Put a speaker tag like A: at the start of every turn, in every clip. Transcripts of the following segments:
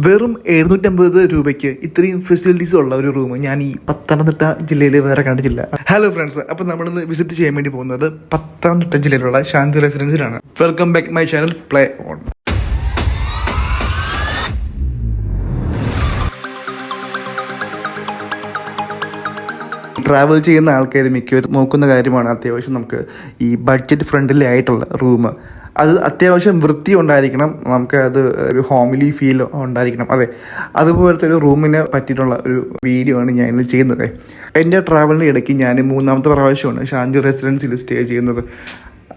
A: വെറും 750 രൂപയ്ക്ക് ഇത്രയും ഫെസിലിറ്റീസ് ഉള്ള ഒരു റൂം ഞാൻ ഈ പത്തനംതിട്ട ജില്ലയിൽ വേറെ കണ്ടിട്ടില്ല. ഹലോ ഫ്രണ്ട്സ്, അപ്പോൾ നമ്മളിന്ന് വിസിറ്റ് ചെയ്യാൻ വേണ്ടി പോകുന്നത് പത്തനംതിട്ട ജില്ലയിലുള്ള ശാന്തി റെസിഡൻസിലാണ്. Welcome back my channel play on. Travel ചെയ്യുന്ന ആൾക്കാർ മിക്കവരും നോക്കുന്ന കാര്യമാണ് അത്യാവശ്യം നമുക്ക് ഈ ബഡ്ജറ്റ് ഫ്രണ്ട്ലി ആയിട്ടുള്ള റൂം. അത് അത്യാവശ്യം വൃത്തി ഉണ്ടായിരിക്കണം, നമുക്ക് അത് ഒരു ഹോംലി ഫീൽ ഉണ്ടായിരിക്കണം. അതെ, അതുപോലത്തെ ഒരു റൂമിനെ പറ്റിയിട്ടുള്ള ഒരു വീഡിയോ ആണ് ഞാൻ ഇന്ന് ചെയ്യുന്നത്. എൻ്റെ ട്രാവലിന് ഇടയ്ക്ക് ഞാൻ 3ാമത്തെ പ്രാവശ്യമാണ് ശാന്തി റെസിഡൻസിൽ സ്റ്റേ ചെയ്യുന്നത്.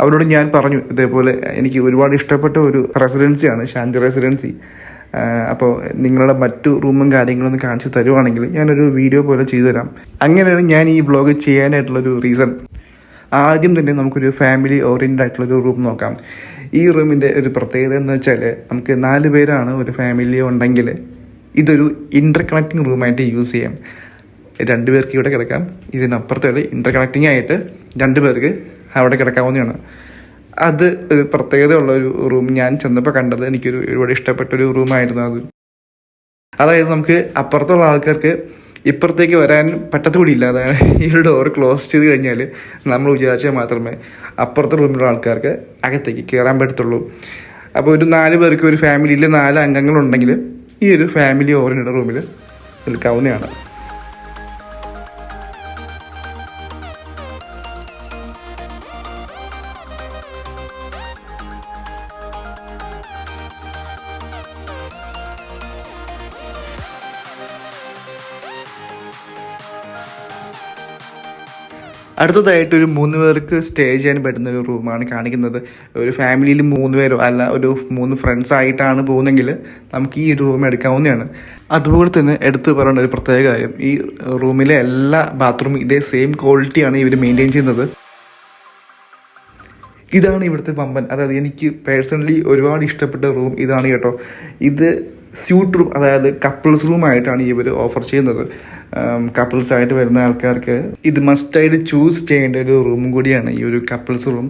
A: അവരോട് ഞാൻ പറഞ്ഞു, ഇതേപോലെ എനിക്ക് ഒരുപാട് ഇഷ്ടപ്പെട്ട ഒരു റെസിഡൻസിയാണ് ശാന്തി റെസിഡൻസി. അപ്പോൾ നിങ്ങളുടെ മറ്റു റൂമും കാര്യങ്ങളൊന്ന് കാണിച്ച് തരുവാണെങ്കിൽ ഞാനൊരു വീഡിയോ പോലെ ചെയ്തു തരാം. അങ്ങനെയാണ് ഞാൻ ഈ വ്ളോഗ് ചെയ്യാനായിട്ടുള്ളൊരു റീസൺ. ആദ്യം തന്നെ നമുക്കൊരു ഫാമിലി ഓറിയൻറ്റഡ് ആയിട്ടുള്ളൊരു റൂം നോക്കാം. ഈ റൂമിൻ്റെ ഒരു പ്രത്യേകത എന്ന് വെച്ചാൽ, നമുക്ക് 4 പേരാണ് ഒരു ഫാമിലി ഉണ്ടെങ്കിൽ ഇതൊരു ഇൻ്റർ കണക്റ്റിംഗ് റൂമായിട്ട് യൂസ് ചെയ്യാം. 2 പേർക്ക് ഇവിടെ കിടക്കാം, ഇതിനപ്പുറത്തെ ഇൻ്റർ കണക്റ്റിംഗ് ആയിട്ട് 2 പേർക്ക് അവിടെ കിടക്കാവുന്നതാണ്. അത് ഒരു പ്രത്യേകതയുള്ള ഒരു റൂം. ഞാൻ ചെന്നപ്പോൾ കണ്ടത് എനിക്കൊരു ഒരുപാട് ഇഷ്ടപ്പെട്ടൊരു റൂമായിരുന്നു അത്. അതായത് നമുക്ക് അപ്പുറത്തുള്ള ആൾക്കാർക്ക് ഇപ്പുറത്തേക്ക് വരാൻ പറ്റത്തുകൂടിയില്ല. അതായത് ഈ ഒരു ഡോർ ക്ലോസ് ചെയ്ത് കഴിഞ്ഞാൽ നമ്മൾ വിചാരിച്ചാൽ മാത്രമേ അപ്പുറത്തെ റൂമിലുള്ള ആൾക്കാർക്ക് അകത്തേക്ക് കയറാൻ പറ്റത്തുള്ളൂ. അപ്പോൾ ഒരു 4 പേർക്ക്, ഒരു ഫാമിലിയിൽ 4 അംഗങ്ങളുണ്ടെങ്കിൽ ഈ ഒരു ഫാമിലി ഓറിയൻറ്റഡ് റൂമിൽ നിൽക്കാവുന്നതാണ്. അടുത്തതായിട്ടൊരു 3 പേർക്ക് സ്റ്റേ ചെയ്യാൻ പറ്റുന്ന ഒരു റൂമാണ് കാണിക്കുന്നത്. ഒരു ഫാമിലിയിൽ 3 പേരോ അല്ല ഒരു 3 ഫ്രണ്ട്സ് ആയിട്ടാണ് പോകുന്നതെങ്കിൽ നമുക്ക് ഈ ഒരു റൂം എടുക്കാവുന്നതാണ്. അതുപോലെ തന്നെ എടുത്ത് പറയേണ്ട ഒരു പ്രത്യേക കാര്യം, ഈ റൂമിലെ എല്ലാ ബാത്റൂമും ഇതേ സെയിം ക്വാളിറ്റിയാണ് ഇവർ മെയിൻറ്റെയിൻ ചെയ്യുന്നത്. ഇതാണ് ഇവിടുത്തെ പമ്പൻ. അതായത് എനിക്ക് പേഴ്സണലി ഒരുപാട് ഇഷ്ടപ്പെട്ട റൂം ഇതാണ് കേട്ടോ. ഇത് സ്യൂട്ട് റൂം, അതായത് കപ്പിൾസ് റൂമായിട്ടാണ് ഇവർ ഓഫർ ചെയ്യുന്നത്. കപ്പിൾസായിട്ട് വരുന്ന ആൾക്കാർക്ക് ഇത് മസ്റ്റായിട്ട് ചൂസ് ചെയ്യേണ്ട ഒരു റൂമും കൂടിയാണ് ഈ ഒരു കപ്പിൾസ് റൂം.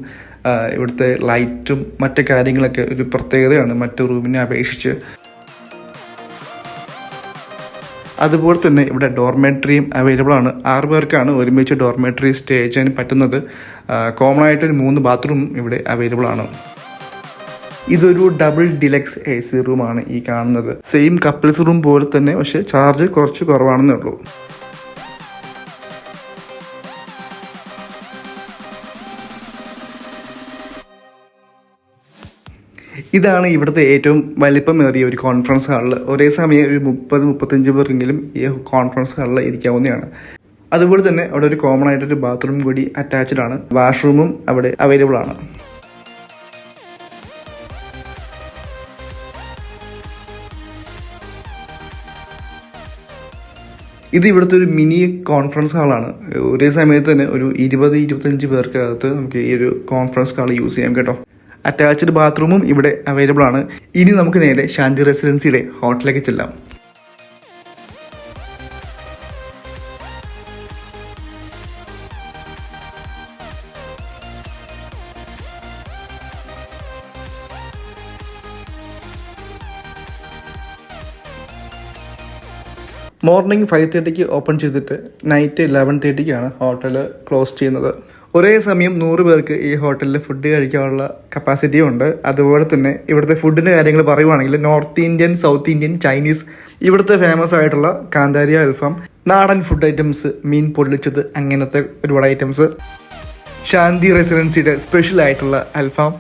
A: ഇവിടുത്തെ ലൈറ്റും മറ്റു കാര്യങ്ങളൊക്കെ ഒരു പ്രത്യേകതയാണ് മറ്റു റൂമിനെ അപേക്ഷിച്ച്. അതുപോലെ തന്നെ ഇവിടെ ഡോർമെട്രിയും അവൈലബിൾ ആണ്. 6 പേർക്കാണ് ഒരുമിച്ച് ഡോർമെട്രി സ്റ്റേ ചെയ്യാൻ പറ്റുന്നത്. കോമൺ ആയിട്ടൊരു 3 ബാത്റൂം ഇവിടെ അവൈലബിൾ ആണ്. ഇതൊരു ഡബിൾ ഡിലക്സ് AC റൂമാണ് ഈ കാണുന്നത്. സെയിം കപ്പിൾസ് റൂം പോലെ തന്നെ, പക്ഷെ ചാർജ് കുറച്ച് കുറവാണെന്നേ ഉള്ളൂ. ഇതാണ് ഇവിടുത്തെ ഏറ്റവും വലിപ്പമേറിയ ഒരു കോൺഫറൻസ് ഹാളിൽ. ഒരേ സമയം ഒരു 30-35 പേർക്കെങ്കിലും ഈ കോൺഫറൻസ് ഹാളിൽ ഇരിക്കാവുന്നതാണ്. അതുപോലെ തന്നെ അവിടെ ഒരു കോമൺ ആയിട്ടൊരു ബാത്റൂം കൂടി അറ്റാച്ച്ഡ് ആണ്. വാഷ്റൂമും അവിടെ അവൈലബിൾ ആണ്. ഇത് ഇവിടുത്തെ ഒരു മിനി കോൺഫറൻസ് ഹാളാണ്. ഒരേ സമയത്ത് തന്നെ ഒരു 20-25 പേർക്കകത്ത് നമുക്ക് ഈ ഒരു കോൺഫറൻസ് ഹാൾ യൂസ് ചെയ്യാം കേട്ടോ. അറ്റാച്ച്ഡ് ബാത്റൂമും ഇവിടെ അവൈലബിൾ ആണ്. ഇനി നമുക്ക് നേരെ ശാന്തി റെസിഡൻസിയുടെ ഹോട്ടലിലേക്ക് ചെല്ലാം. മോർണിംഗ് 5:30 ഓപ്പൺ ചെയ്തിട്ട് നൈറ്റ് 11:30 ഹോട്ടൽ ക്ലോസ് ചെയ്യുന്നത്. ഒരേ സമയം 100 പേർക്ക് ഈ ഹോട്ടലിൽ ഫുഡ് കഴിക്കാനുള്ള കപ്പാസിറ്റിയും ഉണ്ട്. അതുപോലെ തന്നെ ഇവിടുത്തെ ഫുഡിൻ്റെ കാര്യങ്ങൾ പറയുവാണെങ്കിൽ north Indian, south Indian, Chinese, ഇവിടുത്തെ ഫേമസ് ആയിട്ടുള്ള കാന്താരി അൽഫാം, നാടൻ ഫുഡ് ഐറ്റംസ്, മീൻ പൊള്ളിച്ചത്, അങ്ങനത്തെ ഒരുപാട് ഐറ്റംസ്. ശാന്തി റെസിഡൻസിയുടെ സ്പെഷ്യൽ ആയിട്ടുള്ള അൽഫാം,